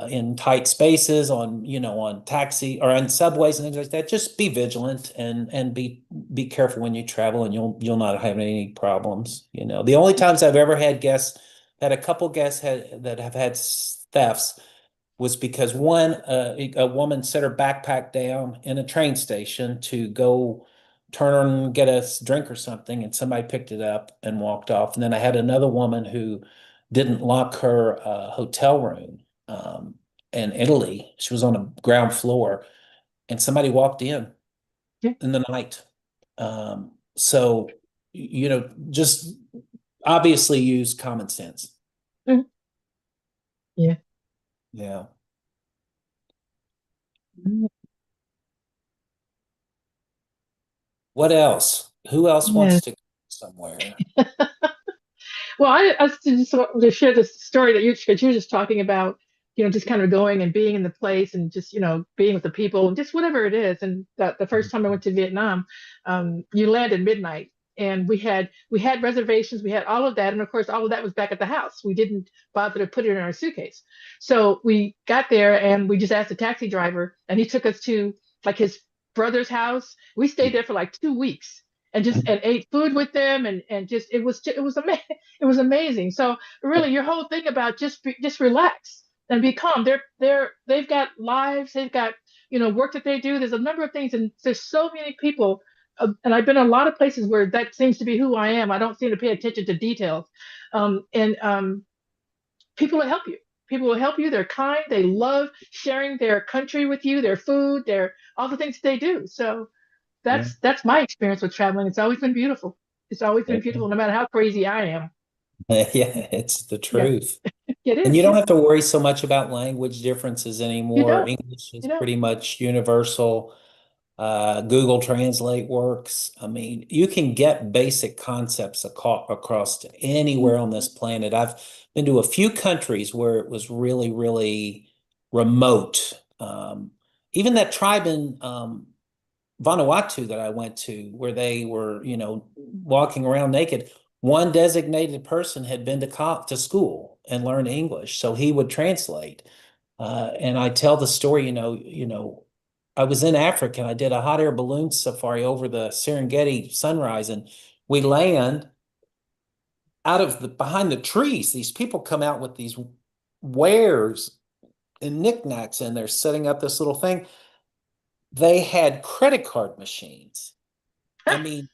in tight spaces on taxi or on subways and things like that. Just be vigilant and be careful when you travel, and you'll not have any problems. The only times I've ever had a couple guests that have had thefts was because a woman set her backpack down in a train station to go turn and get a drink or something, and somebody picked it up and walked off. And then I had another woman who didn't lock her hotel room in Italy. She was on the ground floor, and somebody walked in Yeah. in the night. So, just obviously use common sense. Mhm. Yeah. Yeah. What else? Who else Yeah. wants to go somewhere? Well, I just want to share this story that because you were just talking about, just kind of going and being in the place and just, being with the people and just whatever it is. And the first time I went to Vietnam, you land at midnight, and we had reservations, we had all of that, and of course all of that was back at the house. We didn't bother to put it in our suitcase. So we got there and we just asked the taxi driver, and he took us to like his brother's house. We stayed there for like 2 weeks and just and ate food with them, and just it was amazing. It was amazing. So really, your whole thing about just relax and be calm. They've got lives. They've got work that they do. There's a number of things, and there's so many people. And I've been in a lot of places where that seems to be who I am. I don't seem to pay attention to details, and people will help you. People will help you. They're kind. They love sharing their country with you, their food, their all the things that they do. So that's my experience with traveling. It's always been beautiful. It's always been beautiful, no matter how crazy I am. Yeah, it's the Yeah, truth. it And is. you don't Yeah. have to worry so much about language differences You anymore. don't. English is You don't. pretty much universal. Google Translate works. I mean, you can get basic concepts across to anywhere on this planet. I've been to a few countries where it was really, really remote. Even that tribe in Vanuatu that I went to, where they were, walking around naked. One designated person had been to school and learned English, so he would translate. And I tell the story, I was in Africa and I did a hot air balloon safari over the Serengeti sunrise, and we land out of behind the trees. These people come out with these wares and knickknacks, and they're setting up this little thing. They had credit card machines. I mean,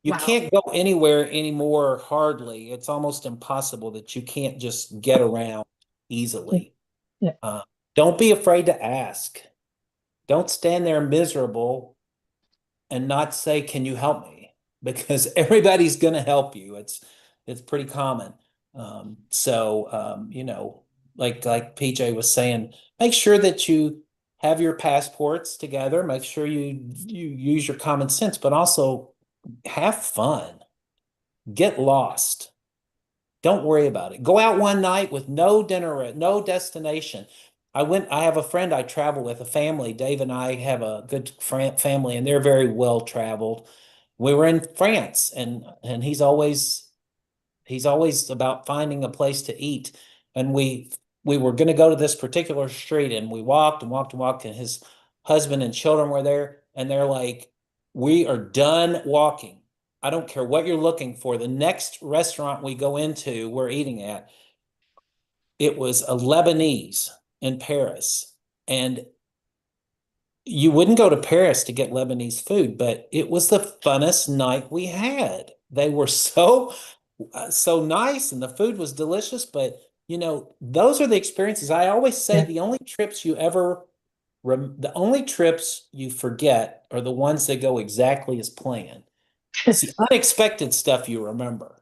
you Wow. can't go anywhere anymore, hardly. It's almost impossible that you can't just get around easily. Yeah. Don't be afraid to ask. Don't stand there miserable and not say, "Can you help me?" Because everybody's going to help you. It's pretty common. Like PJ was saying, make sure that you have your passports together. Make sure you use your common sense, but also have fun. Get lost. Don't worry about it. Go out one night with no dinner, no destination. I have a friend I travel with, a family. Dave and I have a good family, and they're very well traveled. We were in France, and he's always about finding a place to eat. And we were going to go to this particular street, and we walked and walked and walked, and his husband and children were there, and they're like, "We are done walking. I don't care what you're looking for. The next restaurant we go into, we're eating at." It was a Lebanese in Paris. And you wouldn't go to Paris to get Lebanese food, but it was the funnest night we had. They were so nice, and the food was delicious. But those are the experiences. I always say Yeah. the only trips you forget are the ones that go exactly as planned. It's the unexpected stuff you remember.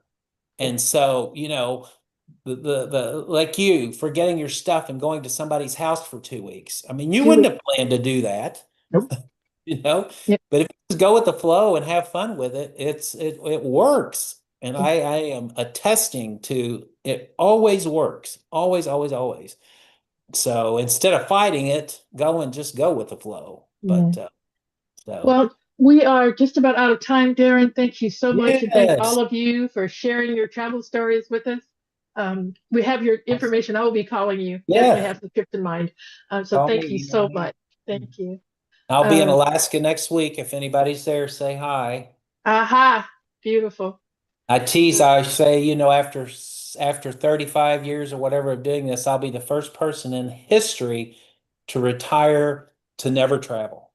And so, the like you forgetting your stuff and going to somebody's house for 2 weeks. I mean, you 2 wouldn't weeks. have planned to do that, Nope. Yep. but if you just go with the flow and have fun with it, it works. And I am attesting to it always works. Always, always, always. So instead of fighting it, just go with the flow. But so Well, we are just about out of time, Darren. Thank you so much, and thank yes, all of you for sharing your travel stories with us. We have your information. I will be calling you. Definitely yeah. have some trips in mind. So Call thank you me. so much. Thank you. I'll be in Um, Alaska next week. If anybody's there, say hi. aha, beautiful. I tease, I say, after 35 years or whatever of doing this, I'll be the first person in history to retire to never travel.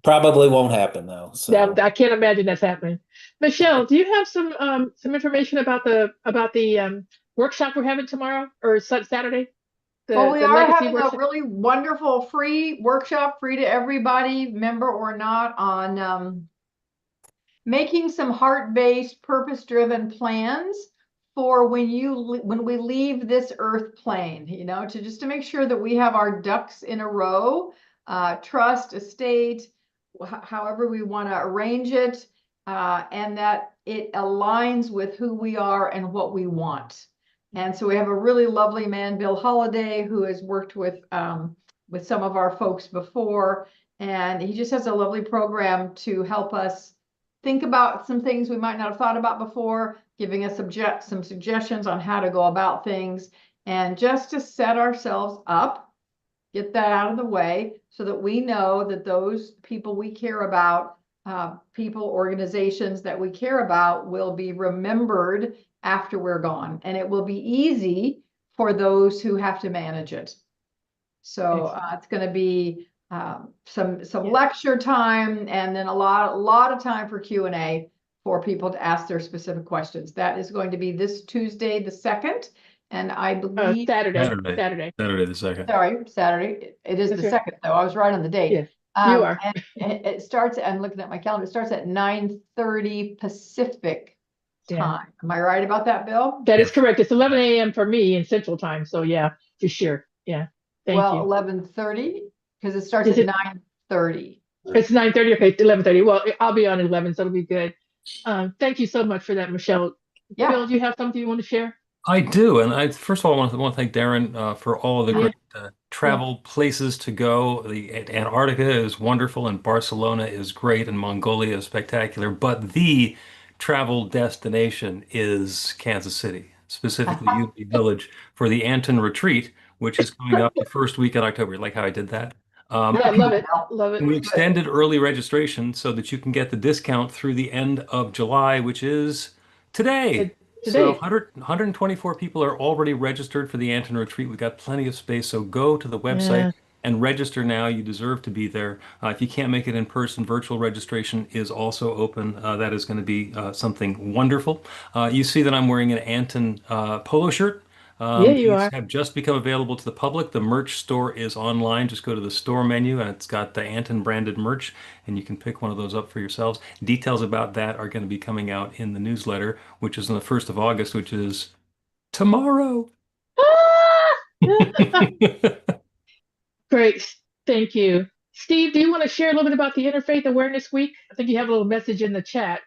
Probably won't happen though. Yeah, So I can't imagine that's happening. Michelle, do you have some information about the workshop we're having tomorrow or Saturday? Well, The we the are legacy having a workshop. really wonderful free workshop, free to everybody, member or not, on making some heart-based, purpose-driven plans for when we leave this earth plane, to make sure that we have our ducks in a row, trust, estate, however we want to arrange it, and that it aligns with who we are and what we want. And so we have a really lovely man, Bill Holiday, who has worked with some of our folks before, and he just has a lovely program to help us think about some things we might not have thought about before, giving us some suggestions on how to go about things, and just to set ourselves up, get that out of the way so that we know that those people we care about, organizations that we care about will be remembered after we're gone. And it will be easy for those who have to manage it. So it's going to be some lecture time, and then a lot of time for Q&A for people to ask their specific questions. That is going to be this Tuesday, the 2nd, and I believe Saturday. Saturday the 2nd. Sorry, Saturday. It is That's the right. 2nd, though. I was right on the date. Yes, you are. And it starts. I'm looking at my calendar. It starts at 9:30 Pacific Yeah. time. Am I right about that, Bill? That is correct. It's 11 a.m. for me in Central Time. So yeah, for sure. Yeah. Thank Well, you. 11:30 because it starts Is at it- 9:30. It's 9:30. Okay, 11:30. Well, I'll be on 11, so it'll be good. Thank you so much for that, Michelle. Yeah. Bill, do you have something you want to share? I do, and first of all, I want to thank Darren for all of the Yeah. great travel places to go. The Antarctica is wonderful, and Barcelona is great, and Mongolia is spectacular. But the travel destination is Kansas City, specifically Unity Village for the Anton Retreat, which is coming up the first week in October. You like how I did that? Yeah, love it. Love And we it. extended early registration so that you can get the discount through the end of July, which is today. So Today. 124 people are already registered for the Anton Retreat. We've got plenty of space, so go to the website Yeah. and register now. You deserve to be there. If you can't make it in person, virtual registration is also open. That is going to be something wonderful. You see that I'm wearing an Anton polo shirt. Yeah, you These are. have just become available to the public. The merch store is online. Just go to the store menu and it's got the Anton branded merch, and you can pick one of those up for yourselves. Details about that are going to be coming out in the newsletter, which is on the 1st of August, which is tomorrow. Great. Thank you. Steve, do you want to share a little bit about the Interfaith Awareness Week? I think you have a little message in the chat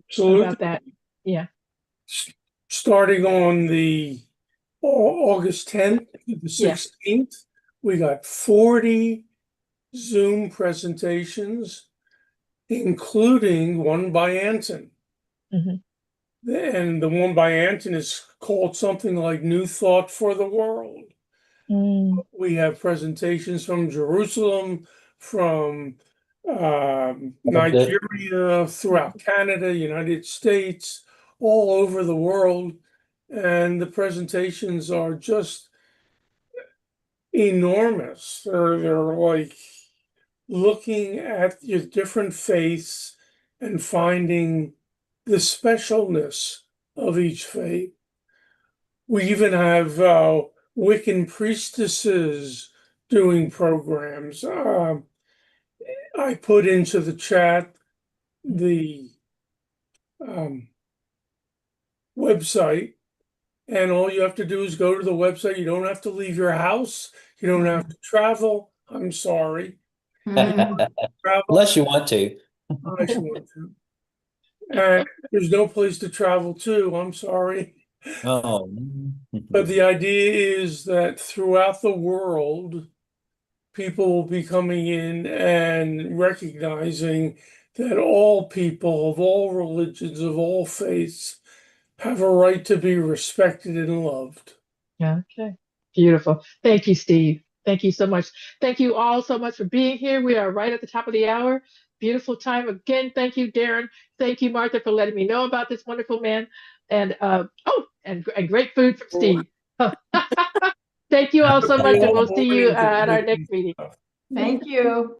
Absolutely. about that. Yeah. Starting on the August 10th to the Yeah. 16th, we got 40 Zoom presentations, including one by Anton. Mhm. And the one by Anton is called something like New Thought for the World. Mm. We have presentations from Jerusalem, from Nigeria, throughout Canada, United States, all over the world. And the presentations are just enormous. They're like looking at your different faiths and finding the specialness of each faith. We even have Wiccan priestesses doing programs. I put into the chat the website, and all you have to do is go to the website. You don't have to leave your house. You don't have to travel. I'm sorry. Travel Unless you want to. unless you want to. And there's no place to travel to. I'm sorry. Oh. But the idea is that throughout the world, people will be coming in and recognizing that all people of all religions, of all faiths, have a right to be respected and loved. Okay. Beautiful. Thank you, Steve. Thank you so much. Thank you all so much for being here. We are right at the top of the hour. Beautiful time. Again, thank you, Darren. Thank you, Martha, for letting me know about this wonderful man. And and great food from Steve. Thank you all so much, and we'll see you at our next meeting. Thank you.